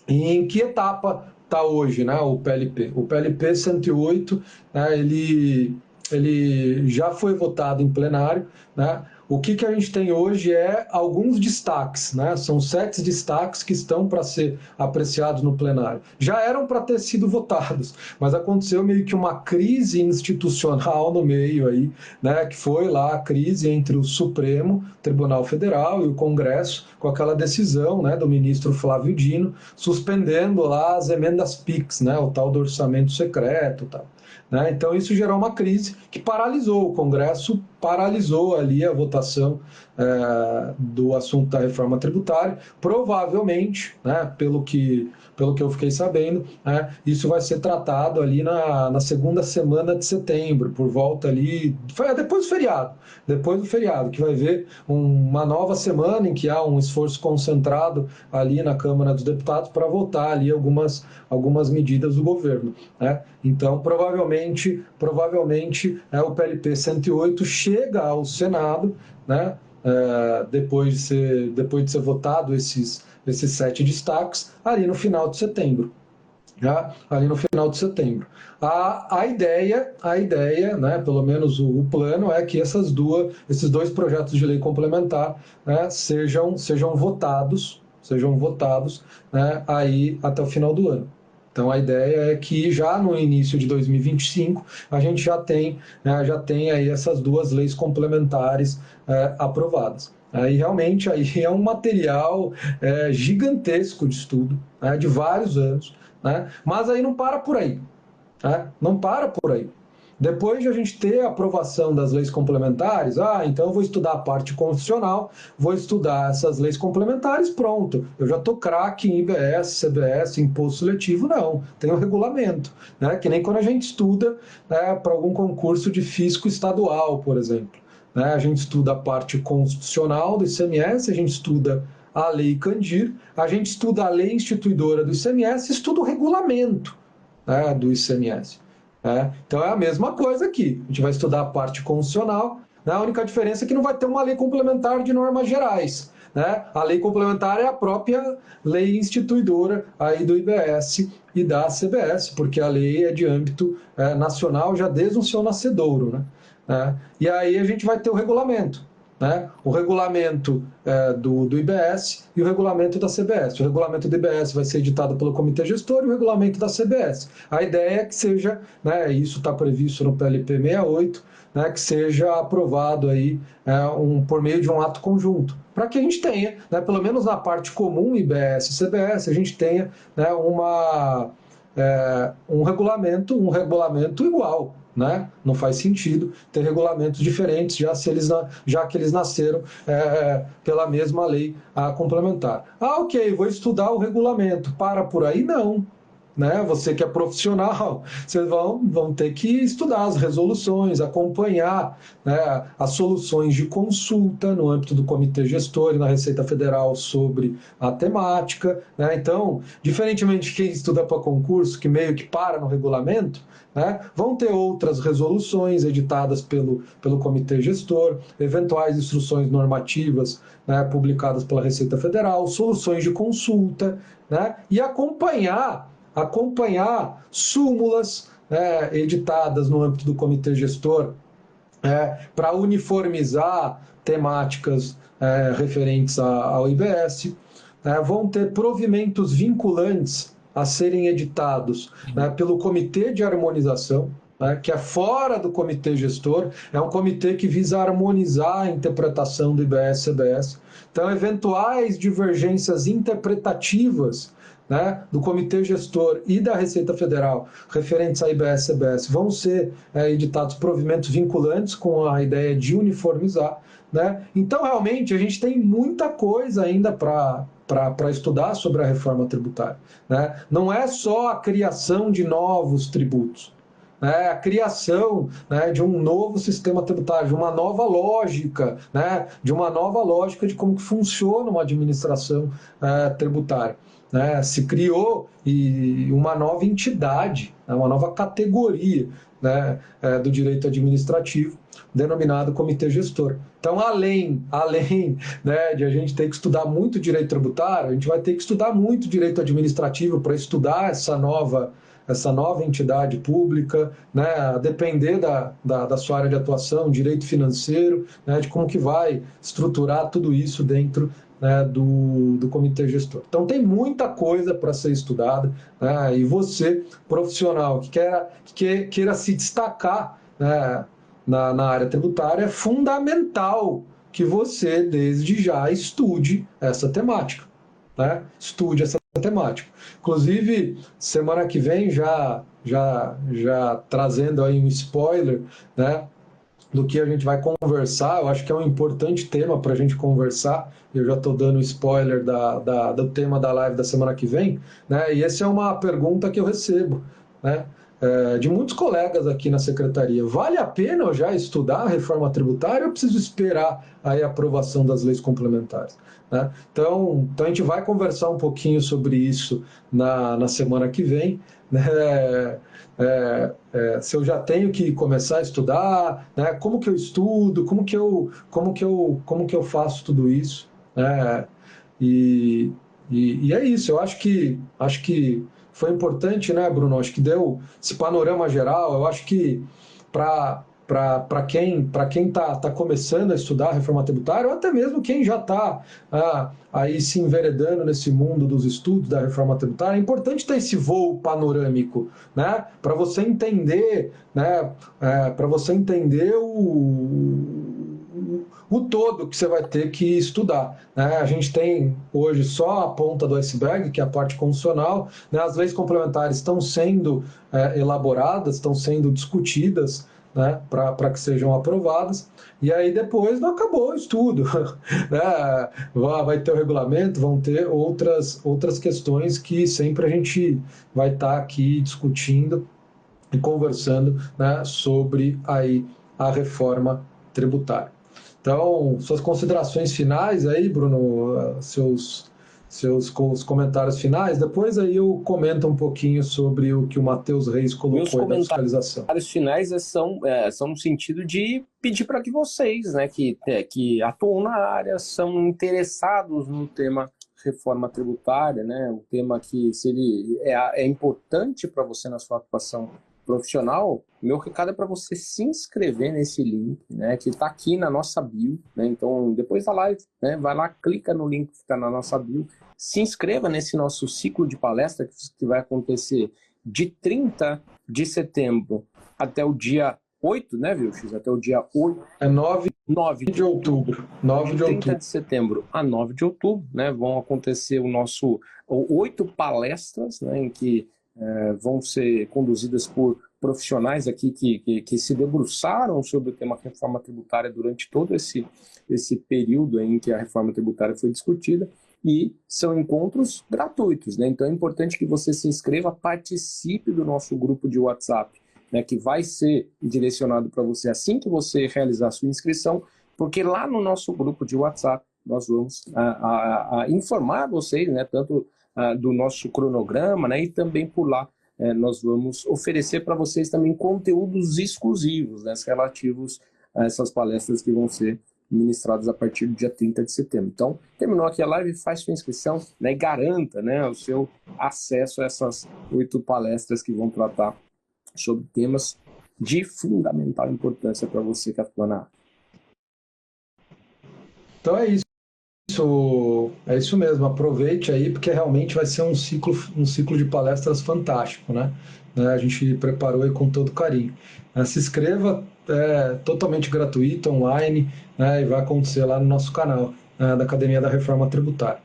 E em que etapa está hoje, né, o PLP? O PLP 108, né, ele já foi votado em plenário, né? O que a gente tem hoje é alguns destaques, né? São 7 destaques que estão para ser apreciados no plenário. Já eram para ter sido votados, mas aconteceu meio que uma crise institucional no meio aí, né? Que foi lá a crise entre o Supremo Tribunal Federal e o Congresso, com aquela decisão, né, do ministro Flávio Dino, suspendendo lá as emendas PIX, né, o tal do orçamento secreto, tal. Né? Então isso gerou uma crise que paralisou o Congresso, paralisou ali a votação do assunto da reforma tributária. Provavelmente, né, pelo que eu fiquei sabendo, né, isso vai ser tratado ali na segunda semana de setembro, por volta ali, depois do feriado, que vai ver uma nova semana em que há um esforço concentrado ali na Câmara dos Deputados para votar ali algumas medidas do governo, né? Então, provavelmente o PLP 108 chega ao Senado, né? Depois de ser votado esses 7 destaques, ali no final de setembro. Ali no final de setembro. A ideia, né, pelo menos o plano, é que esses 2 projetos de lei complementar, né, sejam votados, né, aí até o final do ano. Então a ideia é que já no início de 2025 a gente já tem aí essas 2 leis complementares aprovadas. Aí realmente aí é um material gigantesco de estudo, né, de vários anos. Né? Mas aí não para por aí. Né? Não para por aí. Depois de a gente ter a aprovação das leis complementares, então eu vou estudar a parte constitucional, vou estudar essas leis complementares, pronto. Eu já estou craque em IBS, CBS, imposto seletivo, não. Tem um regulamento. Né? Que nem quando a gente estuda, né, para algum concurso de fisco estadual, por exemplo. Né? A gente estuda a parte constitucional do ICMS, a gente estuda a Lei Candir, a gente estuda a lei instituidora do ICMS, estuda o regulamento, né, do ICMS. Né? Então é a mesma coisa aqui. A gente vai estudar a parte constitucional, né? A única diferença é que não vai ter uma lei complementar de normas gerais. Né? A lei complementar é a própria lei instituidora aí do IBS e da CBS, porque a lei é de âmbito nacional já desde o seu nascedouro. Né? E aí a gente vai ter o regulamento. Né? O regulamento do IBS e o regulamento da CBS. O regulamento do IBS vai ser editado pelo Comitê Gestor e o regulamento da CBS. A ideia é que seja, né, isso está previsto no PLP 68, né, que seja aprovado aí, por meio de um ato conjunto, para que a gente tenha, né, pelo menos na parte comum IBS e CBS, a gente tenha, né, um regulamento igual. Né? Não faz sentido ter regulamentos diferentes, já que eles nasceram pela mesma lei complementar. Ok, vou estudar o regulamento. Para por aí? Não. Né? Você que é profissional, vocês vão ter que estudar as resoluções, acompanhar, né, as soluções de consulta no âmbito do Comitê Gestor e na Receita Federal sobre a temática. Né? Então, diferentemente de quem estuda para concurso, que meio que para no regulamento, né, vão ter outras resoluções editadas pelo Comitê Gestor, eventuais instruções normativas, né, publicadas pela Receita Federal, soluções de consulta, né, e acompanhar súmulas editadas no âmbito do Comitê Gestor para uniformizar temáticas referentes ao IBS. Vão ter provimentos vinculantes a serem editados pelo Comitê de Harmonização, que é fora do Comitê Gestor, é um comitê que visa harmonizar a interpretação do IBS-CBS. Então, eventuais divergências interpretativas, né, do Comitê Gestor e da Receita Federal referentes à IBS-CBS vão ser editados provimentos vinculantes com a ideia de uniformizar. Né? Então, realmente, a gente tem muita coisa ainda para estudar sobre a reforma tributária. Né? Não é só a criação de novos tributos. né, a criação, né, de um novo sistema tributário, de uma nova lógica, né, de uma nova lógica de como que funciona uma administração tributária. Né? Se criou uma nova entidade, né, uma nova categoria, né, do direito administrativo, denominado comitê gestor. Então, além né, de a gente ter que estudar muito direito tributário, a gente vai ter que estudar muito direito administrativo para estudar essa nova entidade pública, né, a depender da sua área de atuação, direito financeiro, né, de como que vai estruturar tudo isso dentro, né, do comitê gestor. Então tem muita coisa para ser estudada, né, e você, profissional que queira se destacar, né, na área tributária, é fundamental que você, desde já, estude essa temática. Né? Estude essa temática. Inclusive, semana que vem, já trazendo aí um spoiler, né, do que a gente vai conversar, eu acho que é um importante tema para a gente conversar, eu já estou dando spoiler do tema da live da semana que vem, né, e essa é uma pergunta que eu recebo, né, de muitos colegas aqui na secretaria. Vale a pena eu já estudar a reforma tributária ou eu preciso esperar aí a aprovação das leis complementares? Né? Então, a gente vai conversar um pouquinho sobre isso na semana que vem, né? Se eu já tenho que começar a estudar, né? Como que eu estudo, como que eu faço tudo isso, né? E é isso. Eu acho que foi importante, né, Bruno? Acho que deu esse panorama geral. Eu acho que para quem está começando a estudar a reforma tributária, ou até mesmo quem já está aí se enveredando nesse mundo dos estudos da reforma tributária, é importante ter esse voo panorâmico, né? Para você entender, né? Para você entender o todo que você vai ter que estudar. Né? A gente tem hoje só a ponta do iceberg, que é a parte constitucional, né? As leis complementares estão sendo elaboradas, estão sendo discutidas, né? Para que sejam aprovadas, e aí depois não acabou o estudo. Né? Vai ter o regulamento, vão ter outras questões que sempre a gente vai estar aqui discutindo e conversando, né, sobre aí a reforma tributária. Então, suas considerações finais aí, Bruno, seus comentários finais, depois aí eu comento um pouquinho sobre o que o Matheus Reis colocou aí da fiscalização. Os finais são no sentido de pedir para que vocês, né, que atuam na área, são interessados no tema reforma tributária, né, um tema que se ele é importante para você na sua atuação profissional, meu recado é para você se inscrever nesse link, né, que está aqui na nossa bio, né, então depois da live, né, vai lá, clica no link que está na nossa bio, se inscreva nesse nosso ciclo de palestra que vai acontecer de 30 de setembro até o dia 8, né, Vilches? Até o dia 8. É 9 de outubro. 9 de 30 de setembro a 9 de outubro, né, vão acontecer 8 palestras, né, em que vão ser conduzidas por profissionais aqui que se debruçaram sobre o tema reforma tributária durante todo esse período em que a reforma tributária foi discutida, e são encontros gratuitos, né? Então é importante que você se inscreva, participe do nosso grupo de WhatsApp, né, que vai ser direcionado para você assim que você realizar a sua inscrição, porque lá no nosso grupo de WhatsApp nós vamos informar vocês, né, tanto do nosso cronograma, né, e também por lá nós vamos oferecer para vocês também conteúdos exclusivos, né, relativos a essas palestras que vão ser ministradas a partir do dia 30 de setembro. Então, terminou aqui a live, faz sua inscrição, né, e garanta, né, o seu acesso a essas 8 palestras que vão tratar sobre temas de fundamental importância para você que atua na área. Então é isso. É isso mesmo, aproveite aí, porque realmente vai ser um ciclo de palestras fantástico, né? A gente preparou aí com todo carinho. Se inscreva, é totalmente gratuito, online, né? E vai acontecer lá no nosso canal, da Academia da Reforma Tributária.